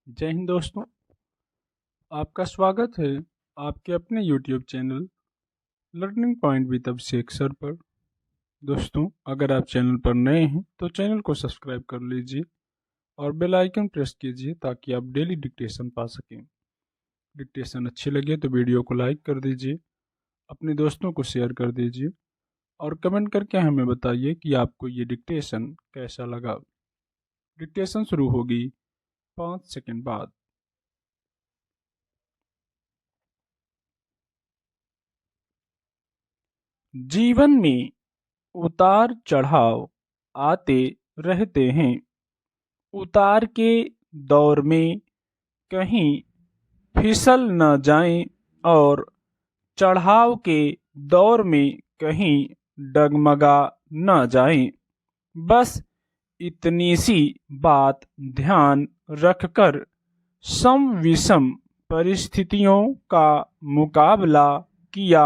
जय हिंद दोस्तों। आपका स्वागत है आपके अपने YouTube channel learning point with Abhishek sir पर। दोस्तों, अगर आप चैनल पर नए हैं तो चैनल को सब्सक्राइब कर लीजिए और बेल आइकन प्रेस कीजिए ताकि आप डेली डिक्टेशन पा सकें। डिक्टेशन अच्छी लगे तो वीडियो को लाइक कर दीजिए, अपने दोस्तों को शेयर कर दीजिए और कमेंट करके हमें बताइए कि आपको ये डिक्टेशन कैसा लगा। डिक्टेशन शुरू होगी 5 सेकंड बाद। जीवन में उतार चढ़ाव आते रहते हैं। उतार के दौर में कहीं फिसल न जाएं और चढ़ाव के दौर में कहीं डगमगा न जाएं। बस इतनी सी बात ध्यान रखकर सम विषम परिस्थितियों का मुकाबला किया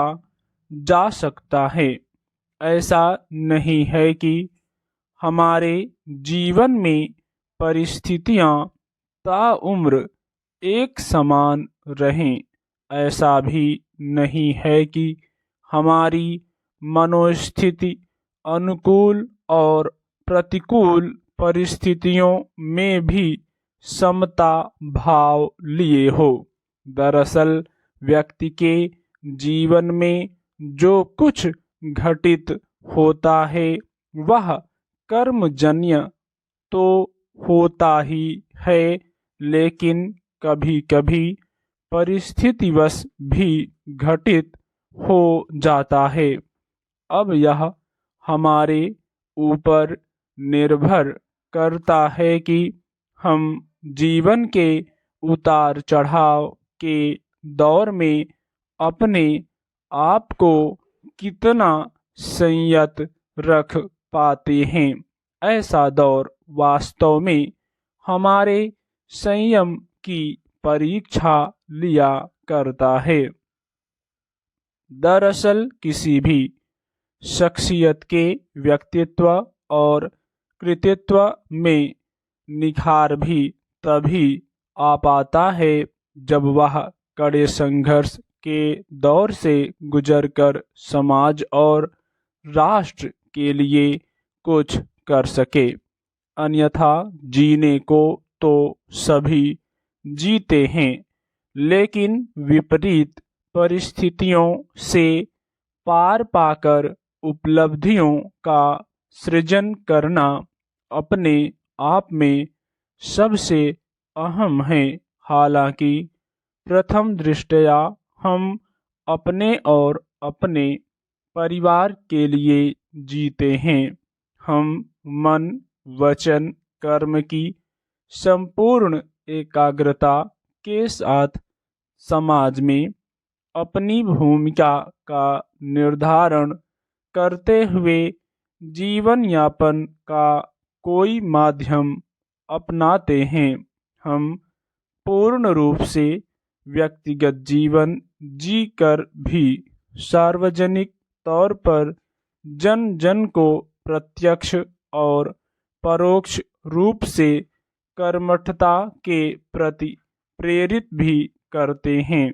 जा सकता है। ऐसा नहीं है कि हमारे जीवन में परिस्थितियां ताउम्र एक समान रहें। ऐसा भी नहीं है कि हमारी मनोस्थिति अनुकूल और प्रतिकूल परिस्थितियों में भी समता भाव लिए हो। दरअसल व्यक्ति के जीवन में जो कुछ घटित होता है वह कर्मजन्य तो होता ही है, लेकिन कभी कभी परिस्थितिवश भी घटित हो जाता है। अब यह हमारे ऊपर निर्भर करता है कि हम जीवन के उतार चढ़ाव के दौर में अपने आप को कितना संयत रख पाते हैं। ऐसा दौर वास्तव में हमारे संयम की परीक्षा लिया करता है। दरअसल किसी भी शख्सियत के व्यक्तित्व और कृतित्व में निखार भी तभी आ पाता है जब वह कड़े संघर्ष के दौर से गुजरकर समाज और राष्ट्र के लिए कुछ कर सके। अन्यथा जीने को तो सभी जीते हैं, लेकिन विपरीत परिस्थितियों से पार पाकर उपलब्धियों का सृजन करना अपने आप में सबसे अहम है। हालांकि प्रथम दृष्टया हम अपने और अपने परिवार के लिए जीते हैं। हम मन वचन कर्म की संपूर्ण एकाग्रता के साथ समाज में अपनी भूमिका का निर्धारण करते हुए जीवन यापन का कोई माध्यम अपनाते हैं। हम पूर्ण रूप से व्यक्तिगत जीवन जीकर भी सार्वजनिक तौर पर जन जन को प्रत्यक्ष और परोक्ष रूप से कर्मठता के प्रति प्रेरित भी करते हैं।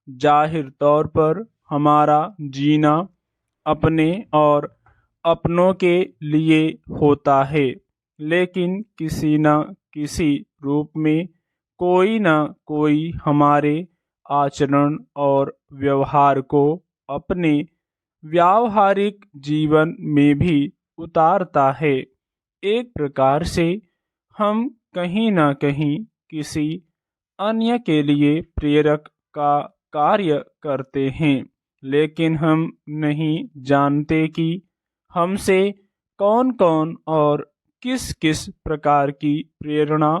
जाहिर तौर पर हमारा जीना अपने और अपनों के लिए होता है, लेकिन किसी न किसी रूप में कोई न कोई हमारे आचरण और व्यवहार को अपने व्यावहारिक जीवन में भी उतारता है। एक प्रकार से हम कहीं न कहीं किसी अन्य के लिए प्रेरक का कार्य करते हैं, लेकिन हम नहीं जानते कि हमसे कौन कौन और किस किस प्रकार की प्रेरणा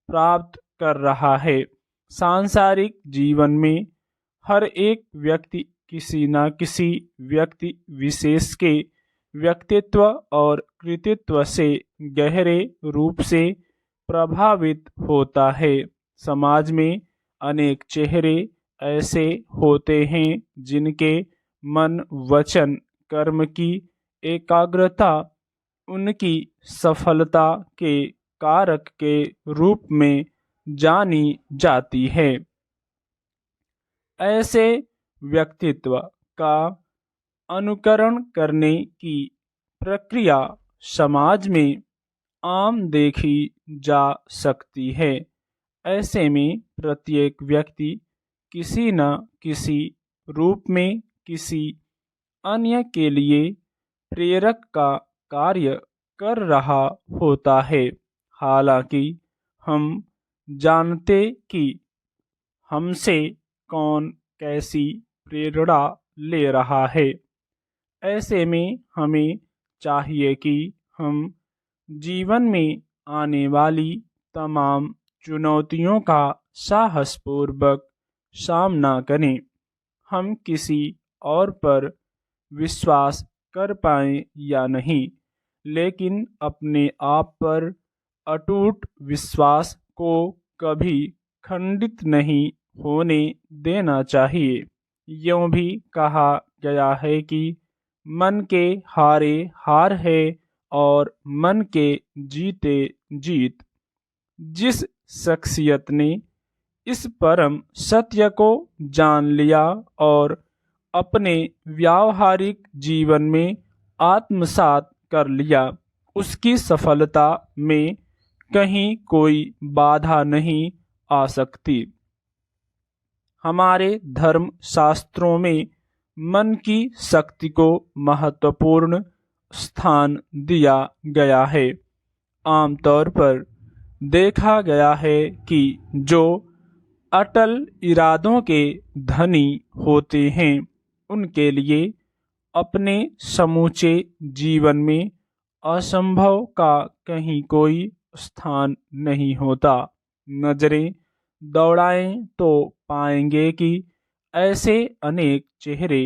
प्राप्त कर रहा है। सांसारिक जीवन में हर एक व्यक्ति किसी न किसी व्यक्ति विशेष के व्यक्तित्व और कृतित्व से गहरे रूप से प्रभावित होता है। समाज में अनेक चेहरे ऐसे होते हैं जिनके मन वचन कर्म की एकाग्रता उनकी सफलता के कारक के रूप में जानी जाती है। ऐसे व्यक्तित्व का अनुकरण करने की प्रक्रिया समाज में आम देखी जा सकती है। ऐसे में प्रत्येक व्यक्ति किसी न किसी रूप में किसी अन्य के लिए प्रेरक का कार्य कर रहा होता है। हालांकि हम जानते कि हमसे कौन कैसी प्रेरणा ले रहा है। ऐसे में हमें चाहिए कि हम जीवन में आने वाली तमाम चुनौतियों का साहसपूर्वक सामना करें। हम किसी और पर विश्वास कर पाएं या नहीं, लेकिन अपने आप पर अटूट विश्वास को कभी खंडित नहीं होने देना चाहिए। यूं भी कहा गया है कि मन के हारे हार है और मन के जीते जीत। जिस शख्सियत ने इस परम सत्य को जान लिया और अपने व्यावहारिक जीवन में आत्मसात कर लिया, उसकी सफलता में कहीं कोई बाधा नहीं आ सकती। हमारे धर्म शास्त्रों में मन की शक्ति को महत्वपूर्ण स्थान दिया गया है। आमतौर पर देखा गया है कि जो अटल इरादों के धनी होते हैं, उनके लिए अपने समूचे जीवन में असंभव का कहीं कोई स्थान नहीं होता। नजरें दौड़ाएं तो पाएंगे कि ऐसे अनेक चेहरे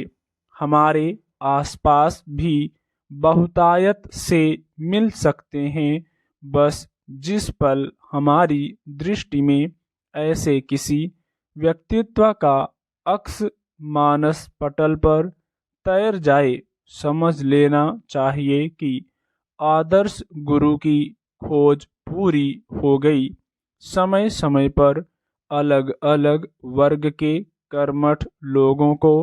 हमारे आसपास भी बहुतायत से मिल सकते हैं। बस जिस पल हमारी दृष्टि में ऐसे किसी व्यक्तित्व का अक्स मानस पटल पर तैर जाए, समझ लेना चाहिए कि आदर्श गुरु की खोज पूरी हो गई। समय समय पर अलग अलग वर्ग के कर्मठ लोगों को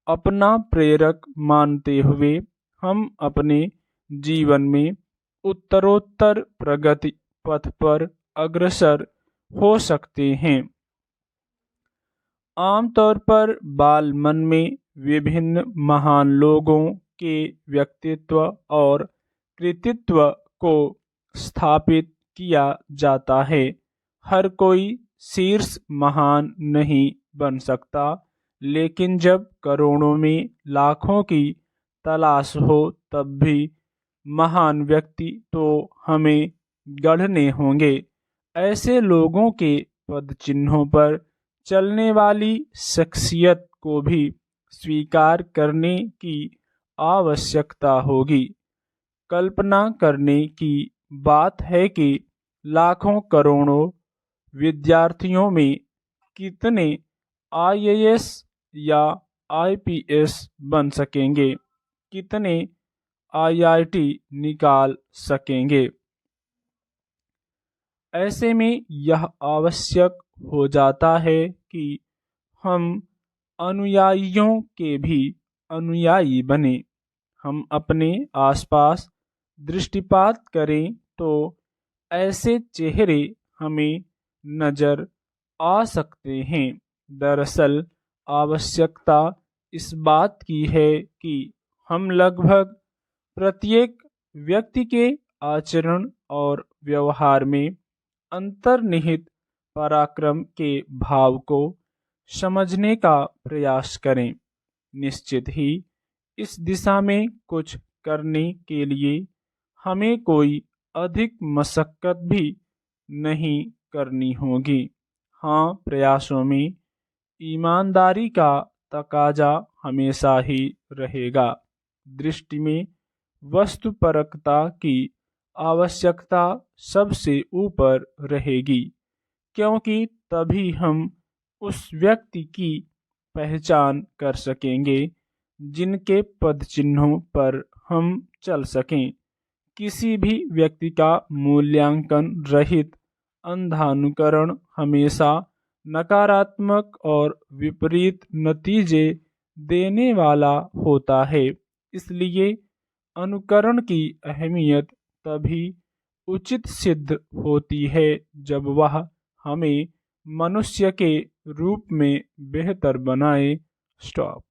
अपना प्रेरक मानते हुए हम अपने जीवन में उत्तरोत्तर प्रगति पथ पर अग्रसर हो सकते हैं। आमतौर पर बाल मन में विभिन्न महान लोगों के व्यक्तित्व और कृतित्व को स्थापित किया जाता है। हर कोई शीर्ष महान नहीं बन सकता, लेकिन जब करोड़ों में लाखों की तलाश हो, तब भी महान व्यक्ति तो हमें गढ़ने होंगे। ऐसे लोगों के पद चिन्हों पर चलने वाली शख्सियत को भी स्वीकार करने की आवश्यकता होगी। कल्पना करने की बात है कि लाखों करोड़ों विद्यार्थियों में कितने आईएएस या आईपीएस बन सकेंगे, कितने आईआईटी निकाल सकेंगे। ऐसे में यह आवश्यक हो जाता है कि हम अनुयायियों के भी अनुयायी बने। हम अपने आसपास दृष्टिपात करें तो ऐसे चेहरे हमें नजर आ सकते हैं। दरअसल आवश्यकता इस बात की है कि हम लगभग प्रत्येक व्यक्ति के आचरण और व्यवहार में अंतर्निहित पराक्रम के भाव को समझने का प्रयास करें। निश्चित ही इस दिशा में कुछ करने के लिए हमें कोई अधिक मशक्कत भी नहीं करनी होगी। हाँ, प्रयासों में ईमानदारी का तकाजा हमेशा ही रहेगा। दृष्टि में वस्तुपरकता की आवश्यकता सबसे ऊपर रहेगी, क्योंकि तभी हम उस व्यक्ति की पहचान कर सकेंगे जिनके पद चिन्हों पर हम चल सकें। किसी भी व्यक्ति का मूल्यांकन रहित अंधानुकरण हमेशा नकारात्मक और विपरीत नतीजे देने वाला होता है। इसलिए अनुकरण की अहमियत तभी उचित सिद्ध होती है जब वह हमें मनुष्य के रूप में बेहतर बनाए। स्टॉप।